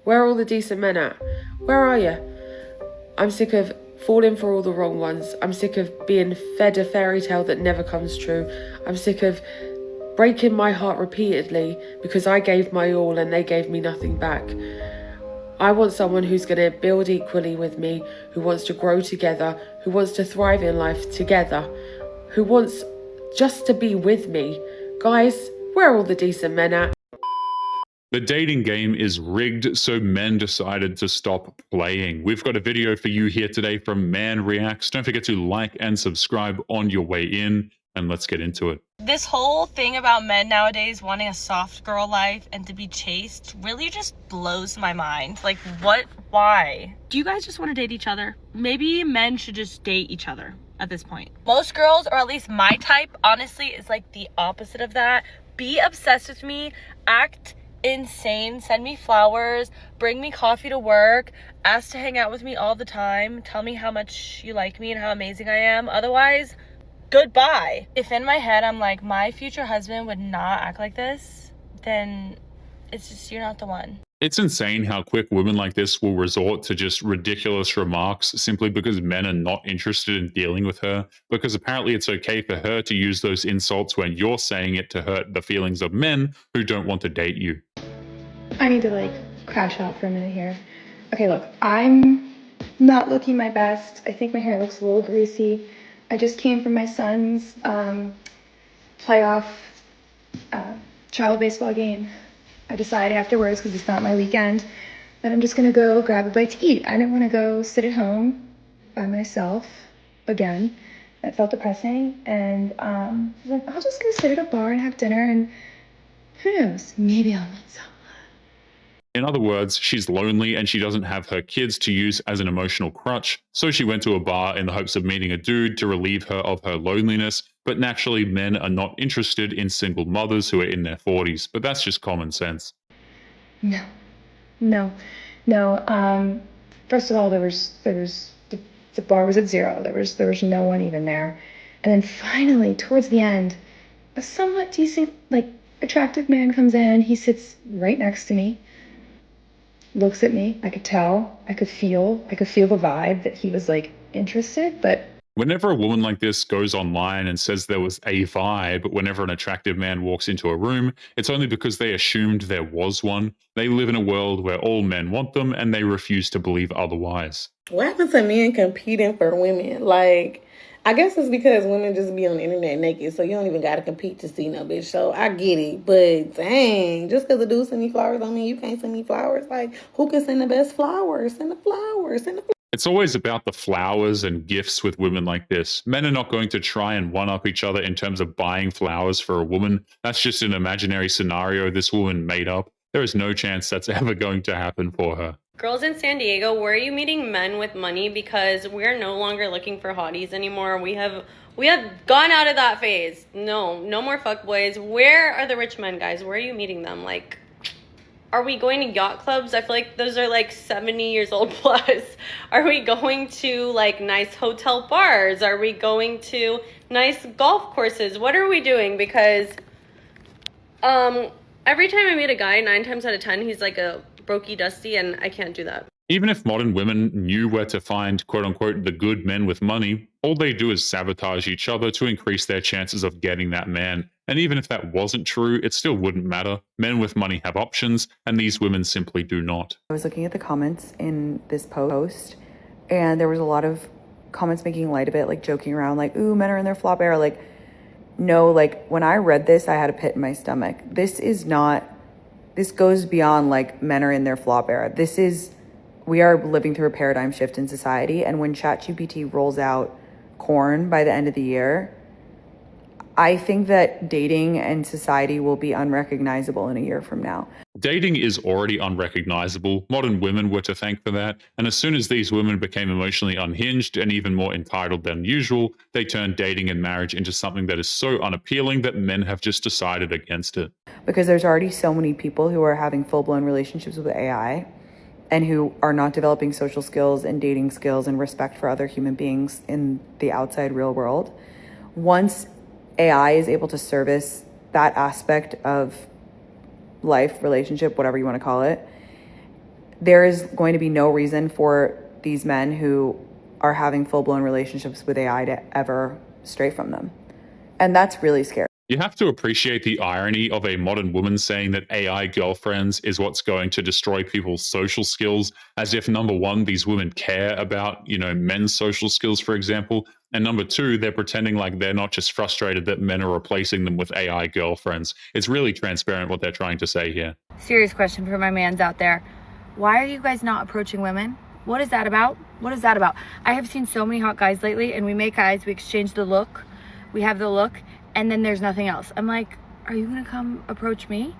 Where are all the decent men at? Where are you? I'm sick of falling for all the wrong ones. I'm sick of being fed a fairy tale that never comes true. I'm sick of breaking my heart repeatedly because I gave my all and they gave me nothing back. I want someone who's going to build equally with me, who wants to grow together, who wants to thrive in life together, who wants just to be with me. Guys, where are all the decent men at? The dating game is rigged, so men decided to stop playing. We've got a video for you here today from Man Reacts. Don't forget to like and subscribe on your way in, and let's get into it. This whole thing about men nowadays wanting a soft girl life and to be chased really just blows my mind. Like, what? Why? Do you guys just want to date each other? Maybe men should just date each other at this point. Most girls, or at least my type, honestly, is like the opposite of that. Be obsessed with me, act insane, send me flowers, bring me coffee to work, ask to hang out with me all the time, tell me how much you like me and how amazing I am. Otherwise, goodbye. If in my head I'm like, my future husband would not act like this, then it's just, you're not the one. It's insane how quick women like this will resort to just ridiculous remarks simply because men are not interested in dealing with her, because apparently it's okay for her to use those insults when you're saying it to hurt the feelings of men who don't want to date you. I need to crash out for a minute here. Okay, look, I'm not looking my best. I think my hair looks a little greasy. I just came from my son's playoff travel baseball game. I decided afterwards, because it's not my weekend, that I'm just gonna go grab a bite to eat. I didn't want to go sit at home by myself again. That felt depressing, and I was like, I'll just go sit at a bar and have dinner, and who knows, maybe I'll meet someone. In other words, she's lonely and she doesn't have her kids to use as an emotional crutch, so she went to a bar in the hopes of meeting a dude to relieve her of her loneliness. But naturally, men are not interested in single mothers who are in their 40s, but that's just common sense. No. First of all, the bar was at zero. There was no one even there. And then finally, towards the end, a somewhat decent, attractive man comes in. He sits right next to me, looks at me. I could tell, I could feel the vibe that he was interested, but Whenever a woman like this goes online and says there was a vibe whenever an attractive man walks into a room, it's only because they assumed there was one. They live in a world where all men want them and they refuse to believe otherwise. What happened to men competing for women? I guess it's because women just be on the internet naked, so you don't even gotta compete to see no bitch. So I get it, but dang, just because a dude send me flowers don't mean you can't send me flowers. Who can send the best flowers? Send the flowers. It's always about the flowers and gifts with women like this. Men are not going to try and one-up each other in terms of buying flowers for a woman. That's just an imaginary scenario this woman made up. There is no chance that's ever going to happen for her. Girls in San Diego, where are you meeting men with money? Because we're no longer looking for hotties anymore. We have gone out of that phase. No more fuckboys. Where are the rich men, guys? Where are you meeting them? Are we going to yacht clubs? I feel like those are 70 years old plus. Are we going to nice hotel bars? Are we going to nice golf courses? What are we doing? Because every time I meet a guy, 9 times out of 10, he's like a brokey dusty, and I can't do that. Even if modern women knew where to find quote-unquote the good men with money, all they do is sabotage each other to increase their chances of getting that man. And even if that wasn't true, it still wouldn't matter. Men with money have options, and these women simply do not. I was looking at the comments in this post, and there was a lot of comments making light of it, joking around, ooh, men are in their flop era. No, when I read this, I had a pit in my stomach. This goes beyond men are in their flop era. We are living through a paradigm shift in society, and when ChatGPT rolls out corn by the end of the year, I think that dating and society will be unrecognizable in a year from now. Dating is already unrecognizable. Modern women were to thank for that. And as soon as these women became emotionally unhinged and even more entitled than usual, they turned dating and marriage into something that is so unappealing that men have just decided against it. Because there's already so many people who are having full-blown relationships with AI and who are not developing social skills and dating skills and respect for other human beings in the outside real world. Once AI is able to service that aspect of life, relationship, whatever you want to call it, there is going to be no reason for these men who are having full-blown relationships with AI to ever stray from them. And that's really scary. You have to appreciate the irony of a modern woman saying that AI girlfriends is what's going to destroy people's social skills, as if number one, these women care about, men's social skills, for example. And number two, they're pretending like they're not just frustrated that men are replacing them with AI girlfriends. It's really transparent what they're trying to say here. Serious question for my mans out there. Why are you guys not approaching women? What is that about? What is that about? I have seen so many hot guys lately, and we make eyes, we exchange the look, we have the look, and then there's nothing else. I'm like, are you gonna come approach me?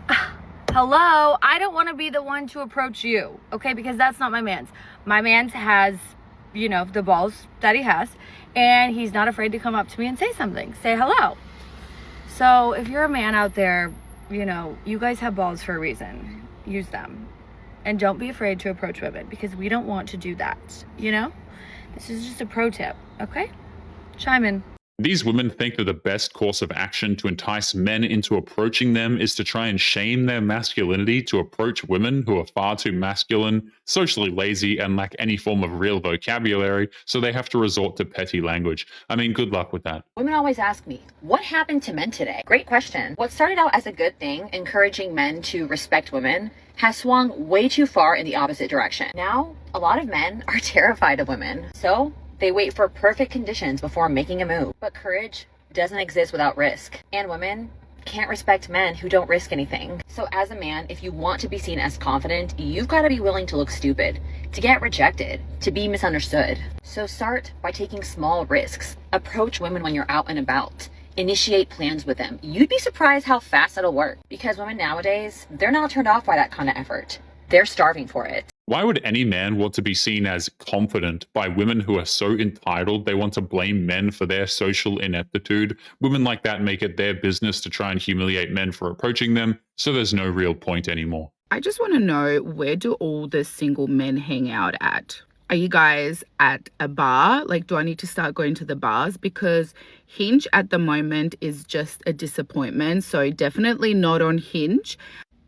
Hello, I don't want to be the one to approach you, okay? Because that's not my man's. My man's has, the balls that he has, and he's not afraid to come up to me and say something, say hello. So if you're a man out there, you guys have balls for a reason. Use them. And don't be afraid to approach women, because we don't want to do that, This is just a pro tip, okay? Chime in. These women think that the best course of action to entice men into approaching them is to try and shame their masculinity to approach women who are far too masculine, socially lazy, and lack any form of real vocabulary, so they have to resort to petty language. I mean, good luck with that. Women always ask me, what happened to men today? Great question. What started out as a good thing, encouraging men to respect women, has swung way too far in the opposite direction. Now, a lot of men are terrified of women, so they wait for perfect conditions before making a move. But courage doesn't exist without risk. And women can't respect men who don't risk anything. So as a man, if you want to be seen as confident, you've got to be willing to look stupid, to get rejected, to be misunderstood. So start by taking small risks. Approach women when you're out and about. Initiate plans with them. You'd be surprised how fast it'll work. Because women nowadays, they're not turned off by that kind of effort. They're starving for it. Why would any man want to be seen as confident by women who are so entitled they want to blame men for their social ineptitude? Women like that make it their business to try and humiliate men for approaching them, so there's no real point anymore. I just want to know, where do all the single men hang out at? Are you guys at a bar? Like, do I need to start going to the bars? Because Hinge at the moment is just a disappointment, so definitely not on Hinge.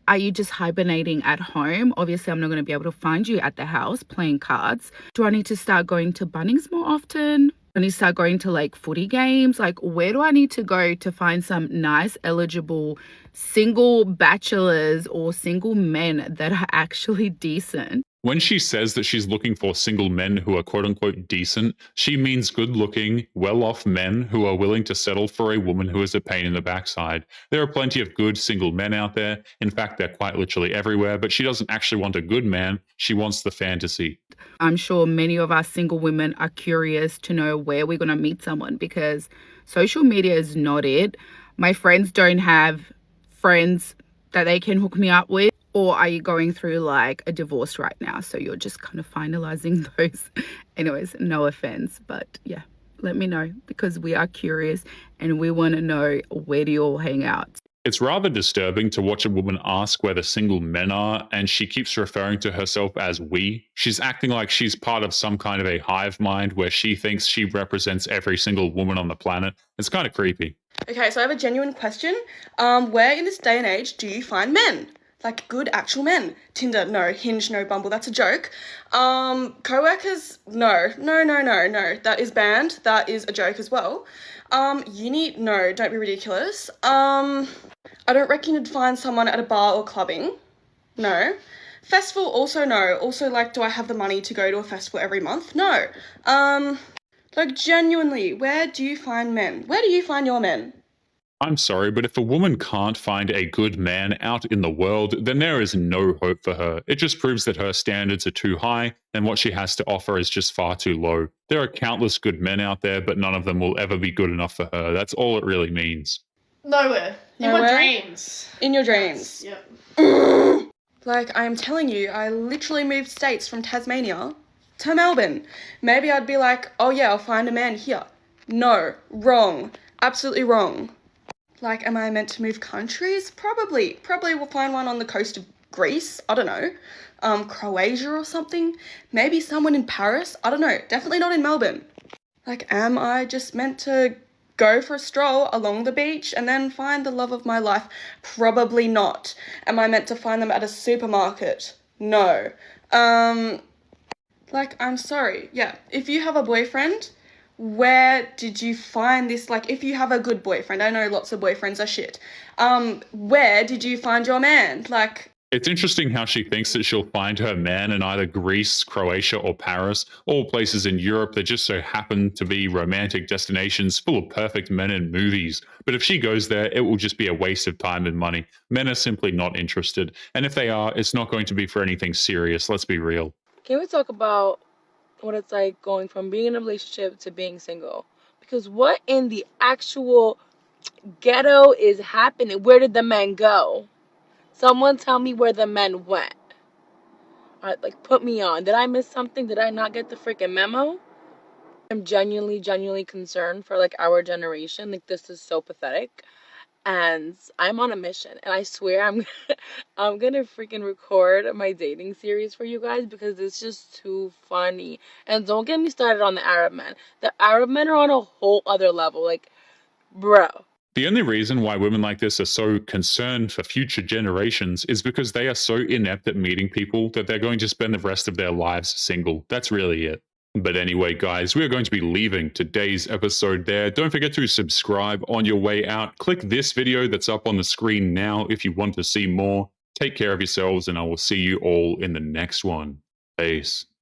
Are you just hibernating at home? Obviously, I'm not going to be able to find you at the house playing cards. Do I need to start going to Bunnings more often? Do I need to start going to footy games? Where do I need to go to find some nice, eligible single bachelors or single men that are actually decent? When she says that she's looking for single men who are quote-unquote decent, she means good-looking, well-off men who are willing to settle for a woman who is a pain in the backside. There are plenty of good single men out there. In fact, they're quite literally everywhere, but she doesn't actually want a good man. She wants the fantasy. I'm sure many of us single women are curious to know where we're going to meet someone, because social media is not it. My friends don't have friends that they can hook me up with. Or are you going through a divorce right now? So you're just kind of finalizing those. Anyways, no offense, but yeah, let me know, because we are curious and we want to know, where do you all hang out? It's rather disturbing to watch a woman ask where the single men are, and she keeps referring to herself as we. She's acting like she's part of some kind of a hive mind where she thinks she represents every single woman on the planet. It's kind of creepy. Okay, so I have a genuine question. Where in this day and age do you find men? Good actual men. Tinder, no. Hinge, no. Bumble, that's a joke. Co-workers, no. That is banned. That is a joke as well. Uni, no. Don't be ridiculous. I don't reckon you'd find someone at a bar or clubbing. No. Festival, also no. Also, do I have the money to go to a festival every month? No. Genuinely, where do you find men? Where do you find your men? I'm sorry, but if a woman can't find a good man out in the world, then there is no hope for her. It just proves that her standards are too high, and what she has to offer is just far too low. There are countless good men out there, but none of them will ever be good enough for her. That's all it really means. Nowhere. In my dreams. In your dreams. Yep. I'm telling you, I literally moved states from Tasmania to Melbourne. Maybe I'd be like, oh yeah, I'll find a man here. No, wrong. Absolutely wrong. Am I meant to move countries? Probably. Probably we'll find one on the coast of Greece. I don't know. Croatia or something. Maybe someone in Paris. I don't know. Definitely not in Melbourne. Am I just meant to go for a stroll along the beach and then find the love of my life? Probably not. Am I meant to find them at a supermarket? No. Like, I'm sorry. Yeah, if you have a boyfriend, where did you find this? Like, if you have a good boyfriend, I know lots of boyfriends are shit. Where did you find your man? Like, It's interesting how she thinks that she'll find her man in either Greece, Croatia, or Paris, all places in Europe that just so happen to be romantic destinations full of perfect men in movies. But if she goes there, it will just be a waste of time and money. Men are simply not interested. And if they are, it's not going to be for anything serious, let's be real. Can we talk about what it's like going from being in a relationship to being single? Because what in the actual ghetto is happening? Where did the men go? Someone tell me where the men went. Like, put me on. Did I miss something? Did I not get the freaking memo? I'm genuinely concerned for like our generation. Like, this is so pathetic. And I'm on a mission. And I swear I'm gonna freaking record my dating series for you guys because it's just too funny. And don't get me started on the Arab men. The Arab men are on a whole other level. Like, bro. The only reason why women like this are so concerned for future generations is because they are so inept at meeting people that they're going to spend the rest of their lives single. That's really it. But anyway, guys, we're going to be leaving today's episode there. Don't forget to subscribe on your way out. Click this video that's up on the screen now if you want to see more. Take care of yourselves, and I will see you all in the next one. Peace.